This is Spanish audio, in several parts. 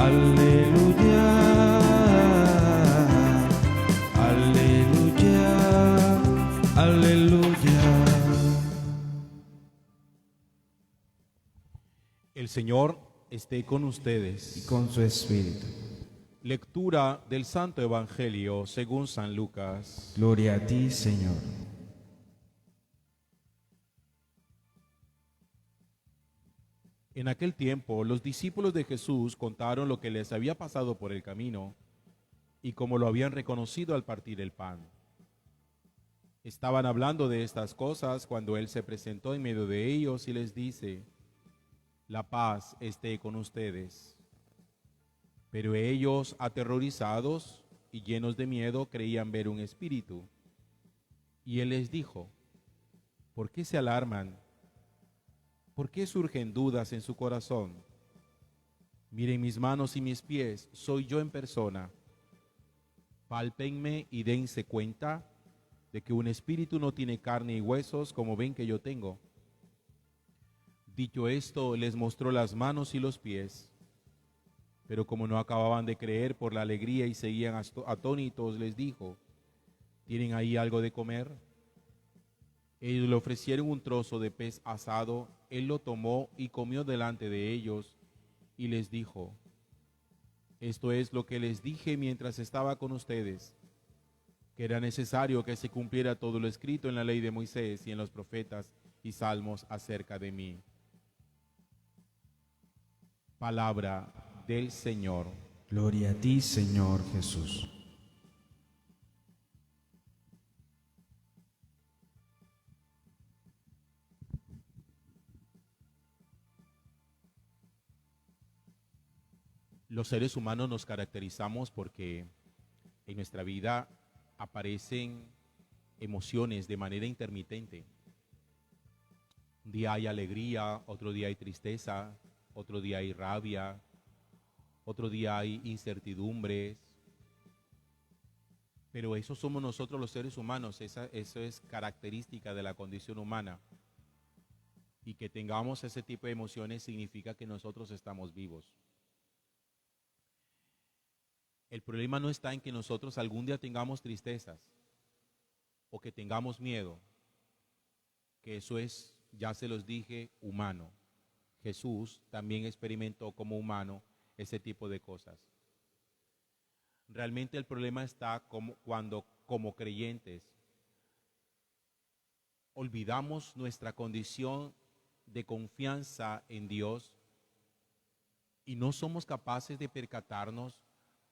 Aleluya, aleluya, aleluya. El Señor esté con Y ustedes. con su espíritu. Lectura del Santo Evangelio según San Lucas. Gloria a ti, Señor. En aquel tiempo, los discípulos de Jesús contaron lo que les había pasado por el camino y cómo lo habían reconocido al partir el pan. Estaban hablando de estas cosas cuando Él se presentó en medio de ellos y les dice: la paz esté con ustedes. Pero ellos, aterrorizados y llenos de miedo, creían ver un espíritu. Y Él les dijo: ¿por qué se alarman? ¿Por qué surgen dudas en su corazón? Miren mis manos y mis pies, soy yo en persona. Pálpenme y dense cuenta de que un espíritu no tiene carne y huesos como ven que yo tengo. Dicho esto, les mostró las manos y los pies. Pero como no acababan de creer por la alegría y seguían atónitos, les dijo: ¿tienen ahí algo de comer? Ellos le ofrecieron un trozo de pez asado. Él lo tomó y comió delante de ellos y les dijo: esto es lo que les dije mientras estaba con ustedes, que era necesario que se cumpliera todo lo escrito en la ley de Moisés y en los profetas y salmos acerca de mí. Palabra del Señor. Gloria a ti, Señor Jesús. Los seres humanos nos caracterizamos porque en nuestra vida aparecen emociones de manera intermitente. Un día hay alegría, otro día hay tristeza, otro día hay rabia, otro día hay incertidumbres. Pero eso somos nosotros los seres humanos, eso es característica de la condición humana. Y que tengamos ese tipo de emociones significa que nosotros estamos vivos. El problema no está en que nosotros algún día tengamos tristezas o que tengamos miedo, que eso es, ya se los dije, humano. Jesús también experimentó como humano ese tipo de cosas. Realmente el problema está cuando como creyentes olvidamos nuestra condición de confianza en Dios y no somos capaces de percatarnos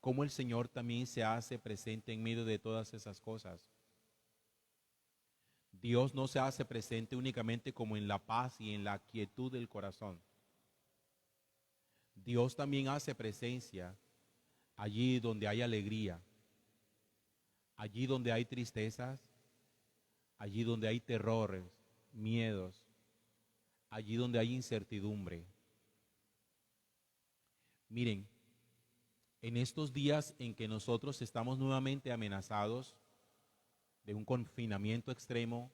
cómo el Señor también se hace presente en medio de todas esas cosas. Dios no se hace presente únicamente como en la paz y en la quietud del corazón. Dios también hace presencia allí donde hay alegría, allí donde hay tristezas, allí donde hay terrores, miedos, allí donde hay incertidumbre. Miren, en estos días en que nosotros estamos nuevamente amenazados de un confinamiento extremo,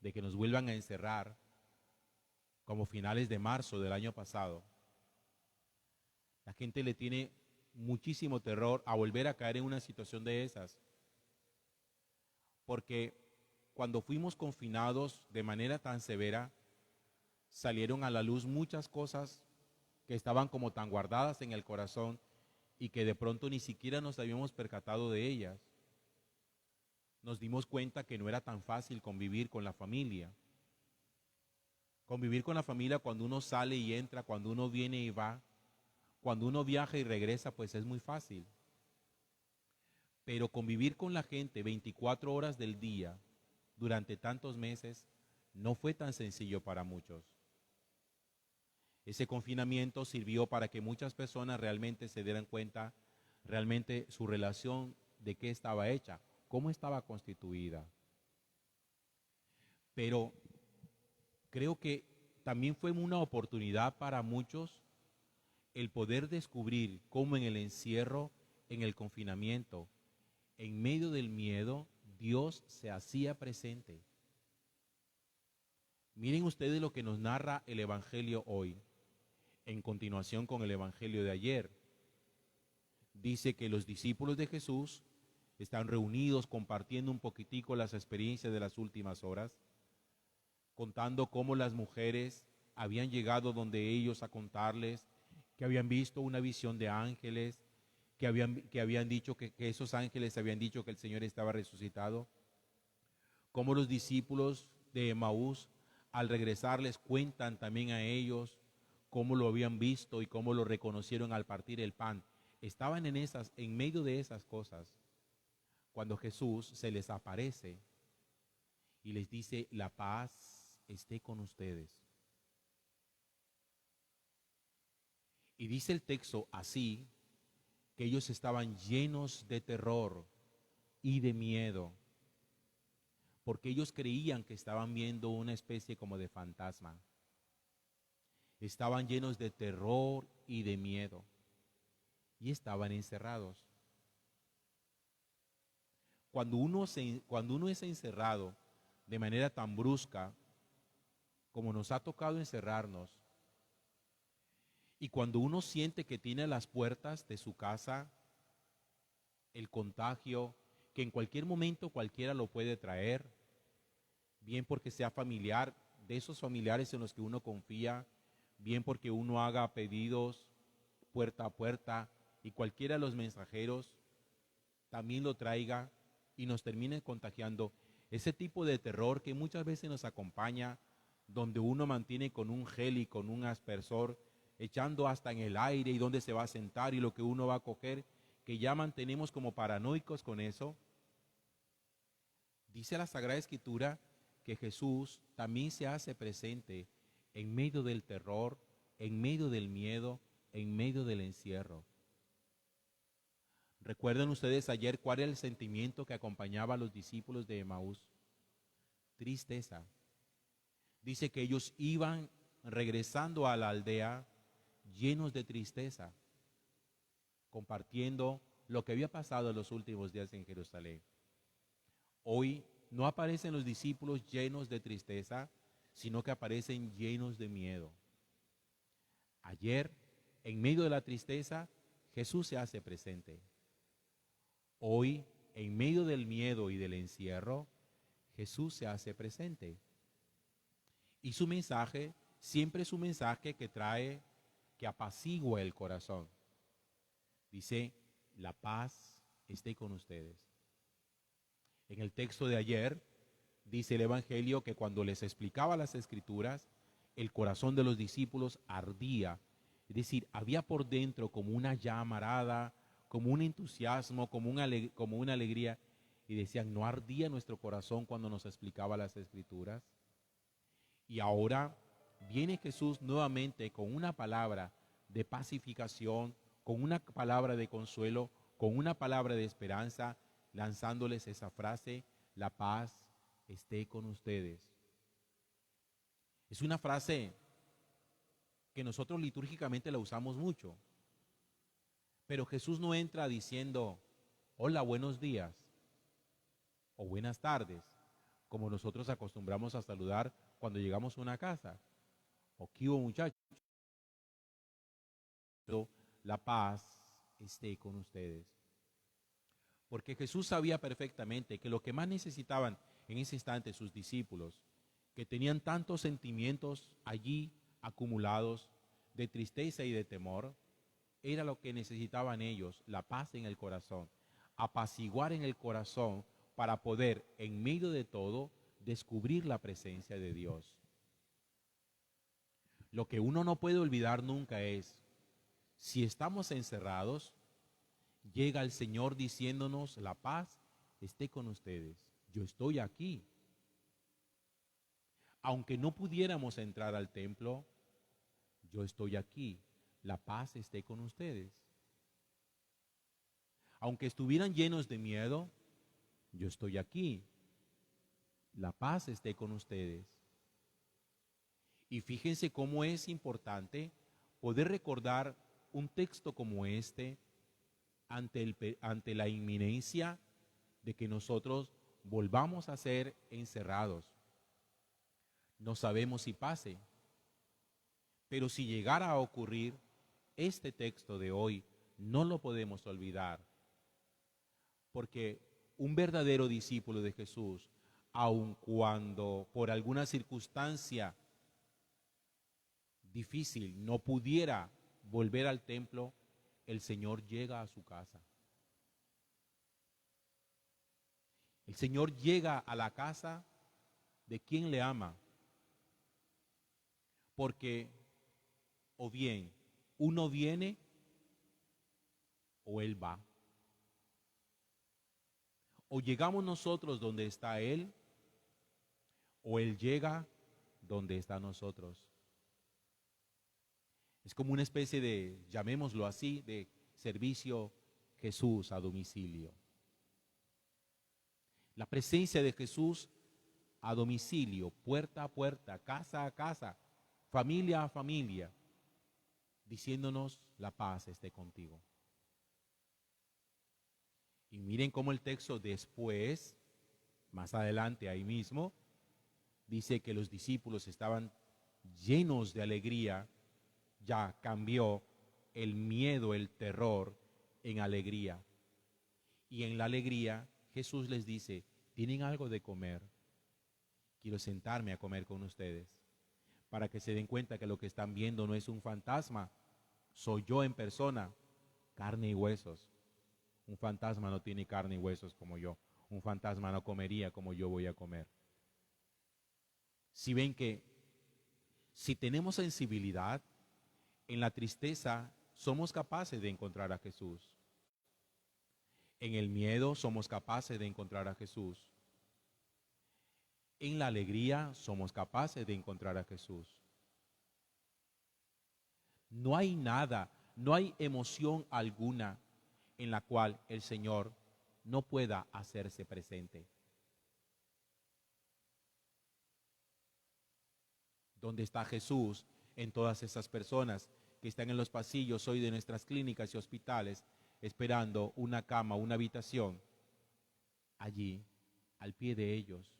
de que nos vuelvan a encerrar, como finales de marzo del año pasado, la gente le tiene muchísimo terror a volver a caer en una situación de esas, porque cuando fuimos confinados de manera tan severa, salieron a la luz muchas cosas que estaban como tan guardadas en el corazón y que de pronto ni siquiera nos habíamos percatado de ellas. Nos dimos cuenta que no era tan fácil convivir con la familia. Convivir con la familia cuando uno sale y entra, cuando uno viene y va, cuando uno viaja y regresa, pues es muy fácil. Pero convivir con la gente 24 horas del día durante tantos meses no fue tan sencillo para muchos. Ese confinamiento sirvió para que muchas personas realmente se dieran cuenta realmente su relación, de qué estaba hecha, cómo estaba constituida. Pero creo que también fue una oportunidad para muchos el poder descubrir cómo en el encierro, en el confinamiento, en medio del miedo, Dios se hacía presente. Miren ustedes lo que nos narra el Evangelio hoy, en continuación con el Evangelio de ayer. dice que los discípulos de Jesús están reunidos compartiendo un poquitico las experiencias de las últimas horas, contando cómo las mujeres habían llegado donde ellos a contarles que habían visto una visión de ángeles, que habían dicho que esos ángeles habían dicho que el Señor estaba resucitado, cómo los discípulos de Emaús al regresar les cuentan también a ellos cómo lo habían visto y cómo lo reconocieron al partir el pan. Estaban en medio de esas cosas, cuando Jesús se les aparece y les dice: la paz esté con ustedes. Y dice el texto así, que ellos estaban llenos de terror y de miedo, porque ellos creían que estaban viendo una especie como de fantasma. Estaban llenos de terror y de miedo, y estaban encerrados. Cuando uno es encerrado de manera tan brusca, como nos ha tocado encerrarnos, y cuando uno siente que tiene a las puertas de su casa el contagio, que en cualquier momento cualquiera lo puede traer, bien porque sea familiar, de esos familiares en los que uno confía, bien porque uno haga pedidos puerta a puerta y cualquiera de los mensajeros también lo traiga y nos termine contagiando. Ese tipo de terror que muchas veces nos acompaña, donde uno mantiene con un gel y con un aspersor, echando hasta en el aire y dónde se va a sentar y lo que uno va a coger, que ya mantenemos como paranoicos con eso. Dice la Sagrada Escritura que Jesús también se hace presente en medio del terror, en medio del miedo, en medio del encierro. ¿Recuerdan ustedes ayer cuál era el sentimiento que acompañaba a los discípulos de Emaús? Tristeza. Dice que ellos iban regresando a la aldea llenos de tristeza, compartiendo lo que había pasado en los últimos días en Jerusalén. Hoy no aparecen los discípulos llenos de tristeza, sino que aparecen llenos de miedo. Ayer, en medio de la tristeza, Jesús se hace presente. Hoy, en medio del miedo y del encierro, Jesús se hace presente. Y su mensaje siempre es un mensaje que trae, que apacigua el corazón. Dice: la paz esté con ustedes. En el texto de ayer, dice el Evangelio que cuando les explicaba las Escrituras, el corazón de los discípulos ardía. Es decir, había por dentro como una llamarada, como un entusiasmo, como una alegría. Y decían: ¿no ardía nuestro corazón cuando nos explicaba las Escrituras? Y ahora viene Jesús nuevamente con una palabra de pacificación, con una palabra de consuelo, con una palabra de esperanza, lanzándoles esa frase: la paz esté con ustedes. Es una frase que nosotros litúrgicamente la usamos mucho, pero Jesús no entra diciendo: hola, buenos días o buenas tardes, como nosotros acostumbramos a saludar cuando llegamos a una casa. O ¿qué hubo, muchachos? La paz esté con ustedes. Porque Jesús sabía perfectamente que lo que más necesitaban en ese instante sus discípulos, que tenían tantos sentimientos allí acumulados de tristeza y de temor, era lo que necesitaban ellos: la paz en el corazón, apaciguar en el corazón para poder, en medio de todo, descubrir la presencia de Dios. Lo que uno no puede olvidar nunca es, si estamos encerrados, llega el Señor diciéndonos: la paz esté con ustedes. Yo estoy aquí. Aunque no pudiéramos entrar al templo, yo estoy aquí. La paz esté con ustedes. Aunque estuvieran llenos de miedo, yo estoy aquí. La paz esté con ustedes. Y fíjense cómo es importante poder recordar un texto como este ante la inminencia de que nosotros volvamos a ser encerrados. No sabemos si pase, pero si llegara a ocurrir, este texto de hoy no lo podemos olvidar, porque un verdadero discípulo de Jesús, aun cuando por alguna circunstancia difícil no pudiera volver al templo, el Señor llega a su casa. El Señor llega a la casa de quien le ama, porque o bien uno viene o Él va. O llegamos nosotros donde está Él, o Él llega donde está nosotros. Es como una especie de, llamémoslo así, de servicio Jesús a domicilio. La presencia de Jesús a domicilio, puerta a puerta, casa a casa, familia a familia, diciéndonos: la paz esté contigo. Y miren cómo el texto después, más adelante ahí mismo, dice que los discípulos estaban llenos de alegría. Ya cambió el miedo, el terror en alegría. Y en la alegría Jesús les dice: ¿tienen algo de comer? Quiero sentarme a comer con ustedes, para que se den cuenta que lo que están viendo no es un fantasma, soy yo en persona, carne y huesos. Un fantasma no tiene carne y huesos como yo. Un fantasma no comería como yo voy a comer. Si ven que si tenemos sensibilidad, en la tristeza somos capaces de encontrar a Jesús. En el miedo somos capaces de encontrar a Jesús. En la alegría somos capaces de encontrar a Jesús. No hay nada, no hay emoción alguna en la cual el Señor no pueda hacerse presente. ¿Dónde está Jesús en todas esas personas que están en los pasillos hoy de nuestras clínicas y hospitales esperando una cama, una habitación? Allí, al pie de ellos.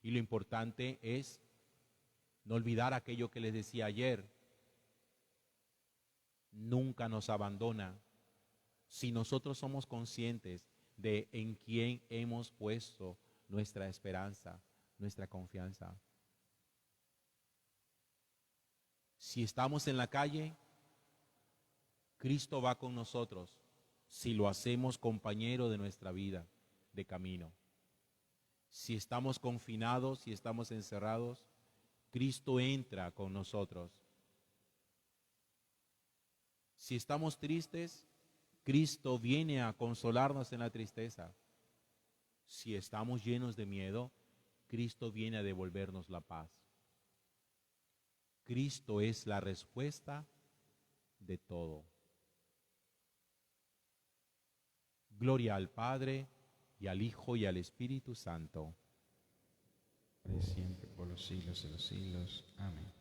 Y lo importante es no olvidar aquello que les decía ayer. Nunca nos abandona si nosotros somos conscientes de en quién hemos puesto nuestra esperanza, nuestra confianza. Si estamos en la calle, Cristo va con nosotros, si lo hacemos compañero de nuestra vida, de camino. Si estamos confinados, si estamos encerrados, Cristo entra con nosotros. Si estamos tristes, Cristo viene a consolarnos en la tristeza. Si estamos llenos de miedo, Cristo viene a devolvernos la paz. Cristo es la respuesta de todo. Gloria al Padre, y al Hijo, y al Espíritu Santo. Siempre por los siglos de los siglos. Amén.